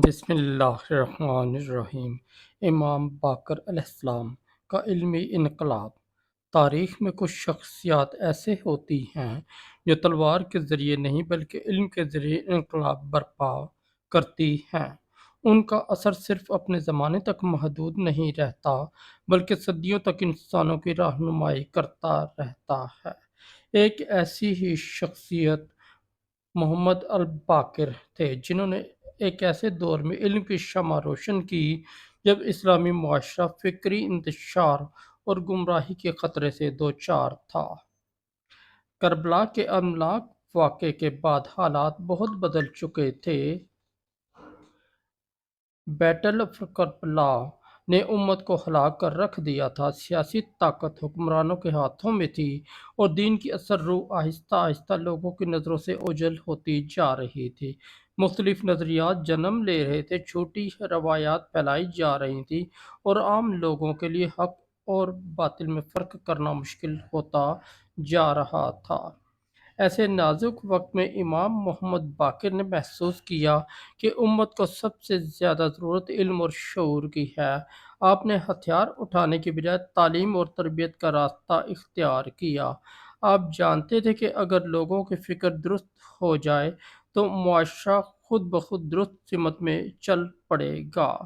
بسم اللہ الرحمن الرحیم۔ امام باقر علیہ السلام کا علمی انقلاب۔ تاریخ میں کچھ شخصیات ایسے ہوتی ہیں جو تلوار کے ذریعے نہیں بلکہ علم کے ذریعے انقلاب برپا کرتی ہیں۔ ان کا اثر صرف اپنے زمانے تک محدود نہیں رہتا بلکہ صدیوں تک انسانوں کی رہنمائی کرتا رہتا ہے۔ ایک ایسی ہی شخصیت محمد الباقر تھے جنہوں نے ایک ایسے دور میں علم کی شمع روشن کی جب اسلامی معاشرہ فکری انتشار اور گمراہی کے خطرے سے دوچار تھا۔ کربلا کے املاک واقعے کے بعد حالات بہت بدل چکے تھے۔ بیٹل آف کربلا نے امت کو ہلا کر رکھ دیا تھا۔ سیاسی طاقت حکمرانوں کے ہاتھوں میں تھی اور دین کی اثر رو آہستہ آہستہ لوگوں کی نظروں سے اوجھل ہوتی جا رہی تھی۔ مختلف نظریات جنم لے رہے تھے، جھوٹی روایات پھیلائی جا رہی تھیں اور عام لوگوں کے لیے حق اور باطل میں فرق کرنا مشکل ہوتا جا رہا تھا۔ ایسے نازک وقت میں امام محمد باقر نے محسوس کیا کہ امت کو سب سے زیادہ ضرورت علم اور شعور کی ہے۔ آپ نے ہتھیار اٹھانے کی بجائے تعلیم اور تربیت کا راستہ اختیار کیا۔ آپ جانتے تھے کہ اگر لوگوں کی فکر درست ہو جائے تو معاشرہ خود بخود درست سمت میں چل پڑے گا۔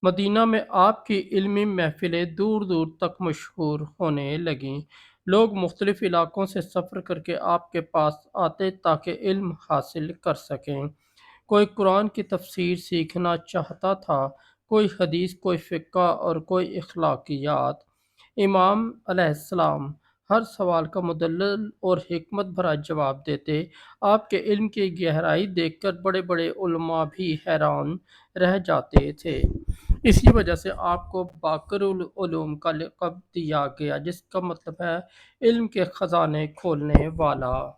مدینہ میں آپ کی علمی محفلیں دور دور تک مشہور ہونے لگیں۔ لوگ مختلف علاقوں سے سفر کر کے آپ کے پاس آتے تاکہ علم حاصل کر سکیں۔ کوئی قرآن کی تفسیر سیکھنا چاہتا تھا، کوئی حدیث، کوئی فقہ اور کوئی اخلاقیات۔ امام علیہ السلام ہر سوال کا مدلل اور حکمت بھرا جواب دیتے۔ آپ کے علم کی گہرائی دیکھ کر بڑے بڑے علماء بھی حیران رہ جاتے تھے۔ اسی وجہ سے آپ کو باقر العلوم کا لقب دیا گیا، جس کا مطلب ہے علم کے خزانے کھولنے والا۔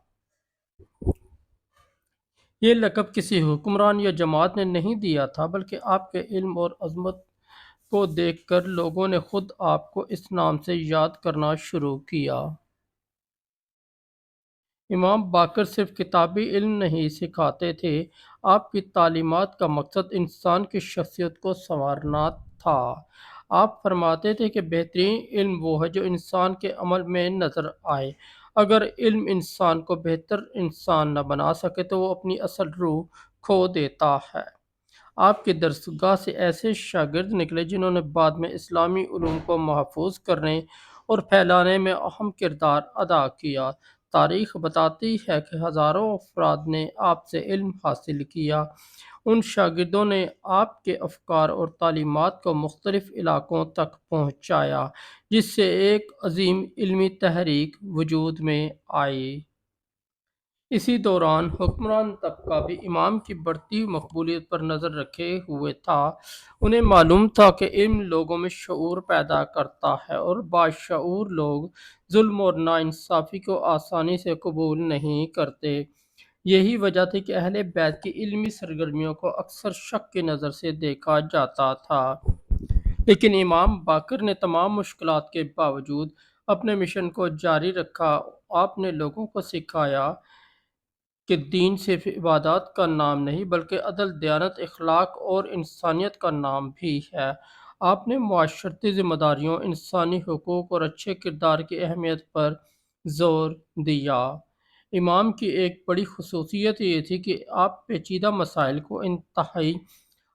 یہ لقب کسی حکمران یا جماعت نے نہیں دیا تھا بلکہ آپ کے علم اور عظمت کو دیکھ کر لوگوں نے خود آپ کو اس نام سے یاد کرنا شروع کیا۔ امام باقر صرف کتابی علم نہیں سکھاتے تھے، آپ کی تعلیمات کا مقصد انسان کی شخصیت کو سنوارنا تھا۔ آپ فرماتے تھے کہ بہترین علم وہ ہے جو انسان کے عمل میں نظر آئے۔ اگر علم انسان کو بہتر انسان نہ بنا سکے تو وہ اپنی اصل روح کھو دیتا ہے۔ آپ کی درسگاہ سے ایسے شاگرد نکلے جنہوں نے بعد میں اسلامی علوم کو محفوظ کرنے اور پھیلانے میں اہم کردار ادا کیا۔ تاریخ بتاتی ہے کہ ہزاروں افراد نے آپ سے علم حاصل کیا۔ ان شاگردوں نے آپ کے افکار اور تعلیمات کو مختلف علاقوں تک پہنچایا، جس سے ایک عظیم علمی تحریک وجود میں آئی۔ اسی دوران حکمران طبقہ بھی امام کی بڑھتی مقبولیت پر نظر رکھے ہوئے تھا۔ انہیں معلوم تھا کہ علم لوگوں میں شعور پیدا کرتا ہے اور باشعور لوگ ظلم اور ناانصافی کو آسانی سے قبول نہیں کرتے۔ یہی وجہ تھی کہ اہل بیت کی علمی سرگرمیوں کو اکثر شک کی نظر سے دیکھا جاتا تھا۔ لیکن امام باقر نے تمام مشکلات کے باوجود اپنے مشن کو جاری رکھا۔ آپ نے لوگوں کو سکھایا کہ دین صرف عبادات کا نام نہیں بلکہ عدل، دیانت، اخلاق اور انسانیت کا نام بھی ہے۔ آپ نے معاشرتی ذمہ داریوں، انسانی حقوق اور اچھے کردار کی اہمیت پر زور دیا۔ امام کی ایک بڑی خصوصیت یہ تھی کہ آپ پیچیدہ مسائل کو انتہائی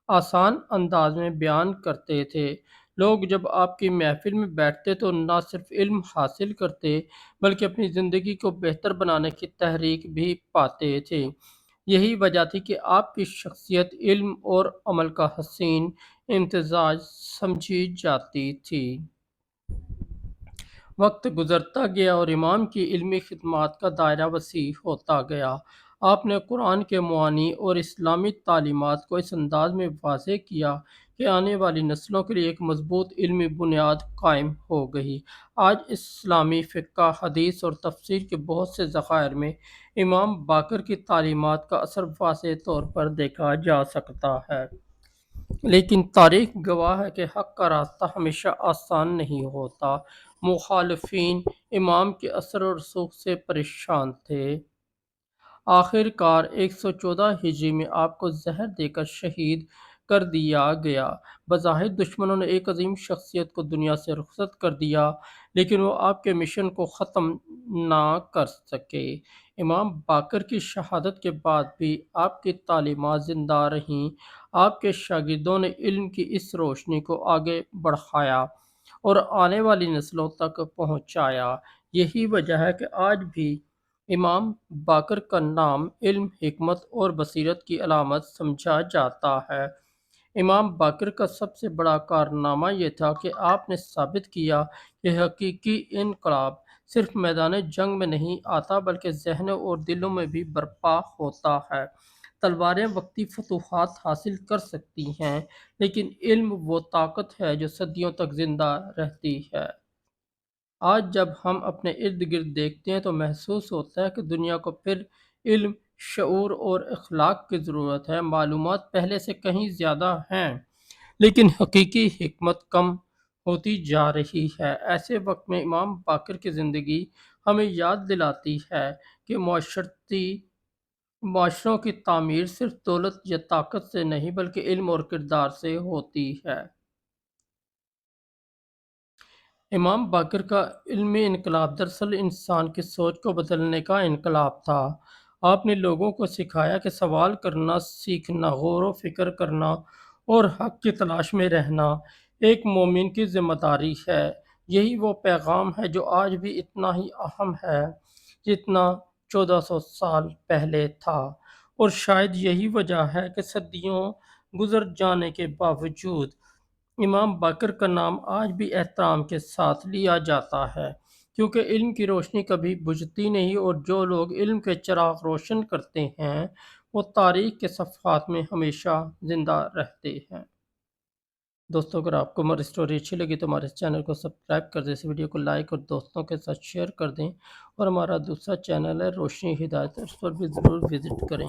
آسان انداز میں بیان کرتے تھے۔ لوگ جب آپ کی محفل میں بیٹھتے تو نہ صرف علم حاصل کرتے بلکہ اپنی زندگی کو بہتر بنانے کی تحریک بھی پاتے تھے۔ یہی وجہ تھی کہ آپ کی شخصیت علم اور عمل کا حسین امتزاج سمجھی جاتی تھی۔ وقت گزرتا گیا اور امام کی علمی خدمات کا دائرہ وسیع ہوتا گیا۔ آپ نے قرآن کے معانی اور اسلامی تعلیمات کو اس انداز میں واضح کیا کہ آنے والی نسلوں کے لیے ایک مضبوط علمی بنیاد قائم ہو گئی۔ آج اسلامی فقہ، حدیث اور تفسیر کے بہت سے ذخائر میں امام باقر کی تعلیمات کا اثر واضح طور پر دیکھا جا سکتا ہے۔ لیکن تاریخ گواہ ہے کہ حق کا راستہ ہمیشہ آسان نہیں ہوتا۔ مخالفین امام کے اثر و رسوخ سے پریشان تھے۔ آخر کار 114 ہجری میں آپ کو زہر دے کر شہید کر دیا گیا۔ بظاہر دشمنوں نے ایک عظیم شخصیت کو دنیا سے رخصت کر دیا، لیکن وہ آپ کے مشن کو ختم نہ کر سکے۔ امام باقر کی شہادت کے بعد بھی آپ کی تعلیمات زندہ رہیں۔ آپ کے شاگردوں نے علم کی اس روشنی کو آگے بڑھایا اور آنے والی نسلوں تک پہنچایا۔ یہی وجہ ہے کہ آج بھی امام باقر کا نام علم، حکمت اور بصیرت کی علامت سمجھا جاتا ہے۔ امام باقر کا سب سے بڑا کارنامہ یہ تھا کہ آپ نے ثابت کیا کہ حقیقی انقلاب صرف میدان جنگ میں نہیں آتا بلکہ ذہنوں اور دلوں میں بھی برپا ہوتا ہے۔ تلواریں وقتی فتوحات حاصل کر سکتی ہیں، لیکن علم وہ طاقت ہے جو صدیوں تک زندہ رہتی ہے۔ آج جب ہم اپنے ارد گرد دیکھتے ہیں تو محسوس ہوتا ہے کہ دنیا کو پھر علم، شعور اور اخلاق کی ضرورت ہے۔ معلومات پہلے سے کہیں زیادہ ہیں، لیکن حقیقی حکمت کم ہوتی جا رہی ہے۔ ایسے وقت میں امام باقر کی زندگی ہمیں یاد دلاتی ہے کہ معاشروں کی تعمیر صرف دولت یا طاقت سے نہیں بلکہ علم اور کردار سے ہوتی ہے۔ امام باقر کا علمی انقلاب دراصل انسان کی سوچ کو بدلنے کا انقلاب تھا۔ آپ نے لوگوں کو سکھایا کہ سوال کرنا سیکھنا، غور و فکر کرنا اور حق کی تلاش میں رہنا ایک مومن کی ذمہ داری ہے۔ یہی وہ پیغام ہے جو آج بھی اتنا ہی اہم ہے جتنا 1400 سال پہلے تھا، اور شاید یہی وجہ ہے کہ صدیوں گزر جانے کے باوجود امام باقر کا نام آج بھی احترام کے ساتھ لیا جاتا ہے، کیونکہ علم کی روشنی کبھی بجھتی نہیں اور جو لوگ علم کے چراغ روشن کرتے ہیں وہ تاریخ کے صفحات میں ہمیشہ زندہ رہتے ہیں۔ دوستوں، اگر آپ کو ہماری اسٹوری اچھی لگی تو ہمارے اس چینل کو سبسکرائب کر دیں، اس ویڈیو کو لائک اور دوستوں کے ساتھ شیئر کر دیں، اور ہمارا دوسرا چینل ہے روشنی ہدایت، اس پر بھی ضرور وزٹ کریں۔